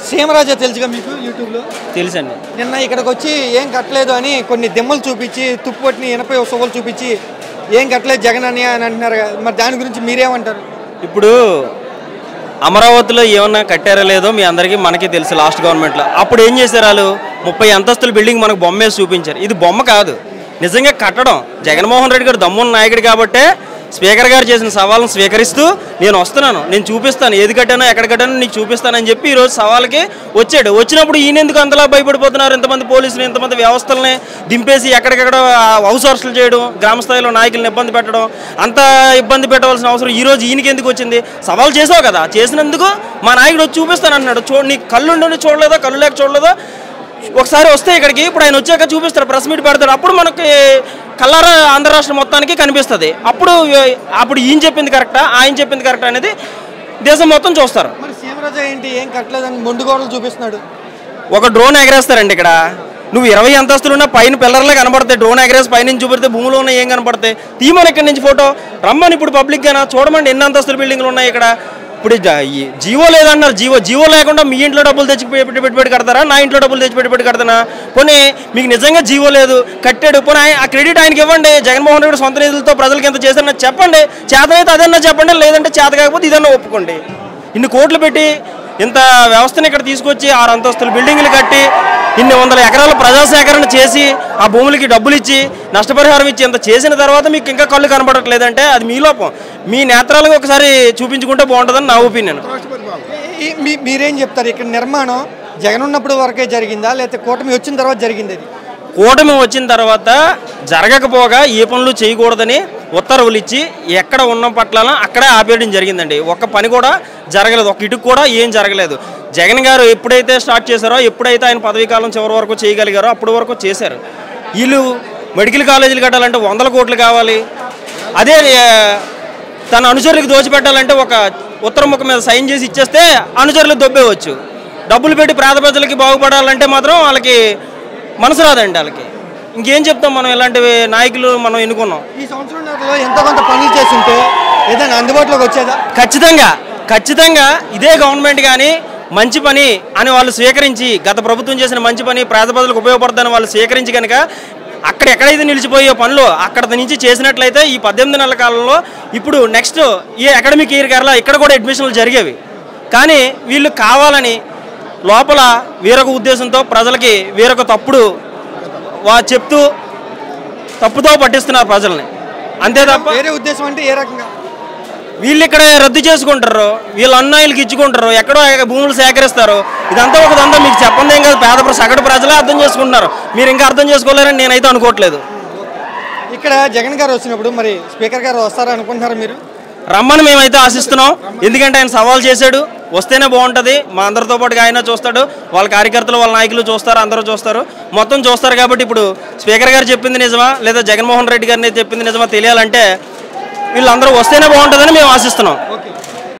సీమరాజా తెలుసుగా మీకు యూట్యూబ్లో? తెలుసండి. నిన్న ఇక్కడికి వచ్చి ఏం కట్టలేదు అని కొన్ని దెమ్మలు చూపించి తుప్పుపట్టిన ఎనపై సొగలు చూపించి ఏం కట్టలేదు జగన్ అని అంటున్నారు. మరి దాని గురించి మీరేమంటారు? ఇప్పుడు అమరావతిలో ఏమన్నా కట్టారో లేదో మీ అందరికీ మనకి తెలుసు. లాస్ట్ గవర్నమెంట్లో అప్పుడు ఏం చేశారు, వాళ్ళు 30 అంతస్తుల బిల్డింగ్ మనకు బొమ్మ వేసి చూపించారు. ఇది బొమ్మ కాదు, నిజంగా కట్టడం. జగన్మోహన్ రెడ్డి గారు దమ్మున్న నాయకుడు కాబట్టే స్పీకర్ గారు చేసిన సవాళ్ళను స్వీకరిస్తూ నేను వస్తున్నాను, నేను చూపిస్తాను, ఏది కట్టానో ఎక్కడ కట్టానో నీకు చూపిస్తానని చెప్పి ఈరోజు సవాల్కి వచ్చాడు. వచ్చినప్పుడు ఈయన ఎందుకు అంతలా భయపడిపోతున్నారు? ఇంతమంది పోలీసులు, ఇంతమంది వ్యవస్థలని దింపేసి ఎక్కడికెక్కడ హౌస్ అరెస్టులు చేయడం, గ్రామ స్థాయిలో నాయకులను ఇబ్బంది పెట్టడం, అంత ఇబ్బంది పెట్టవలసిన అవసరం ఈరోజు ఈయనకి ఎందుకు వచ్చింది? సవాల్ చేసావు కదా, చేసినందుకు మా నాయకుడు వచ్చి చూపిస్తాను అన్నాడు. నీ కళ్ళు చూడలేదా, కళ్ళు లేక చూడలేదా? ఒకసారి వస్తే ఇక్కడికి, ఇప్పుడు ఆయన వచ్చాక చూపిస్తాడు, ప్రెస్ మీట్ పెడతాడు, అప్పుడు మనకి కల్లారా ఆంధ్ర రాష్ట్రం మొత్తానికి కనిపిస్తుంది. అప్పుడు ఈయన చెప్పింది కరెక్టా, ఆయన చెప్పింది కరెక్టా అనేది దేశం మొత్తం చూస్తారు. మరి సీమరాజా ఏంటి ఏం కట్టలేదని మొండుగోడలు చూపిస్తున్నాడు. ఒక డ్రోన్ ఎగరేస్తారండి ఇక్కడ. నువ్వు 20 అంతస్తులున్నా పైన పిల్లర్లే కనబడతాయి. డ్రోన్ ఎగరేసి పైనుంచి చూపెడితే భూమిలో ఉన్న ఏం కనపడతాయి? తీమని ఇక్కడి నుంచి ఫోటో రమ్మని ఇప్పుడు పబ్లిక్గానా చూడమండి ఎన్ని అంతస్తుల బిల్డింగ్లు ఉన్నాయి ఇక్కడ. ఇప్పుడు జీవో లేదన్నారు, జీవో లేకుండా మీ ఇంట్లో డబ్బులు తెచ్చి పెట్టుబడి కడతారా, నా ఇంట్లో డబ్బులు తెచ్చి పెట్టుబడి కడతానా? పోనీ మీకు నిజంగా జీవో లేదు, కట్టాడు, పోనీ ఆ క్రెడిట్ ఆయనకి ఇవ్వండి. జగన్మోహన్ రెడ్డి సొంత నిధులతో ప్రజలకి ఎంత చేశారన్నా చెప్పండి. చేతనైతే అదన్నా చెప్పండి, లేదంటే చేత కాకపోతే ఇదన్నా ఒప్పుకోండి. ఇన్ని కోట్లు పెట్టి ఇంత వ్యవస్థను ఇక్కడ తీసుకొచ్చి 6 అంతస్తుల బిల్డింగ్లు కట్టి ఇన్ని 100 ఎకరాల ప్రజాసేకరణ చేసి ఆ భూములకి డబ్బులు ఇచ్చి నష్టపరిహారం ఇచ్చి ఇంత చేసిన తర్వాత మీకు ఇంకా కళ్ళు కనబడట్లేదంటే అది మీ లోపం. మీ నేత్రాలకు ఒకసారి చూపించుకుంటే బాగుంటుందని నా ఒపీనియన్. మీరేం చెప్తారు? ఇక్కడ నిర్మాణం జగన్ ఉన్నప్పుడు వరకే జరిగిందా, లేకపోతే కూటమి వచ్చిన తర్వాత జరిగింది? అది కూటమి వచ్చిన తర్వాత జరగకపోగా ఏ పనులు చేయకూడదని ఉత్తర్వులు ఇచ్చి ఎక్కడ ఉన్న పట్ల అక్కడే ఆపేయడం జరిగిందండి. ఒక్క పని కూడా జరగలేదు, ఒక్క ఇటుకు కూడా ఏం జరగలేదు. జగన్ గారు ఎప్పుడైతే స్టార్ట్ చేశారో, ఎప్పుడైతే ఆయన పదవీ కాలం చివరి వరకు చేయగలిగారో అప్పటి వరకు చేశారు. వీళ్ళు మెడికల్ కాలేజీలు కట్టాలంటే 100 కోట్లు కావాలి. అదే తన అనుచరులకు దోచిపెట్టాలంటే ఒక ఉత్తరం ముఖం మీద సైన్ చేసి ఇచ్చేస్తే అనుచరులకు దొబ్బేవచ్చు. డబ్బులు పెట్టి పేద ప్రజలకి బాగుపడాలంటే మాత్రం వాళ్ళకి మనసు రాదండి. వాళ్ళకి ఇంకేం చెప్తాం మనం? ఇలాంటివి నాయకులు మనం ఎన్నుకున్నాం. ఈ సంవత్సరంలో ఎంత కొంత పనులు చేస్తుంటే ఏదైనా అందుబాటులోకి వచ్చేదా? ఖచ్చితంగా ఇదే గవర్నమెంట్ కానీ మంచి పని అని వాళ్ళు స్వీకరించి, గత ప్రభుత్వం చేసిన మంచి పని పేద ప్రజలకు ఉపయోగపడుతుందని వాళ్ళు స్వీకరించి కనుక ఎక్కడైతే నిలిచిపోయే పనులు అక్కడ నుంచి చేసినట్లయితే ఈ 18 నెలల కాలంలో ఇప్పుడు నెక్స్ట్ ఈ అకాడమిక్ ఇయర్ కేరళ ఇక్కడ కూడా అడ్మిషన్లు జరిగేవి. కానీ వీళ్ళు కావాలని లోపల వేరొక ఉద్దేశంతో ప్రజలకి వేరొక తప్పుడు చెప్తూ తప్పుతో పట్టిస్తున్నారు ప్రజల్ని, అంతే తప్ప వేరే ఉద్దేశం అంటే ఏ రకంగా? వీళ్ళు ఇక్కడ రద్దు చేసుకుంటారు, వీళ్ళు అన్నాయిలకి ఇచ్చుకుంటారు, ఎక్కడో భూములు సేకరిస్తారు. ఇదంతా ఒక దందా. మీకు చెప్పండి ఏం కాదు, సగటు ప్రజలే అర్థం చేసుకుంటున్నారు. మీరు ఇంకా అర్థం చేసుకోలేరని నేనైతే అనుకోవట్లేదు. ఇక్కడ జగన్ గారు వచ్చినప్పుడు మరి స్పీకర్ గారు వస్తారనుకుంటున్నారా మీరు? రమ్మని మేమైతే ఆశిస్తున్నాం. ఎందుకంటే ఆయన సవాల్ చేశాడు, వస్తేనే బాగుంటుంది. మా అందరితో పాటుగా ఆయన చూస్తాడు, వాళ్ళ కార్యకర్తలు వాళ్ళ నాయకులు చూస్తారు, అందరూ చూస్తారు, మొత్తం చూస్తారు. కాబట్టి ఇప్పుడు స్పీకర్ గారు చెప్పింది నిజమా లేదా జగన్మోహన్ రెడ్డి గారిని చెప్పింది నిజమా తెలియాలంటే వీళ్ళందరూ వస్తేనే బాగుంటుందని మేము ఆశిస్తున్నాం.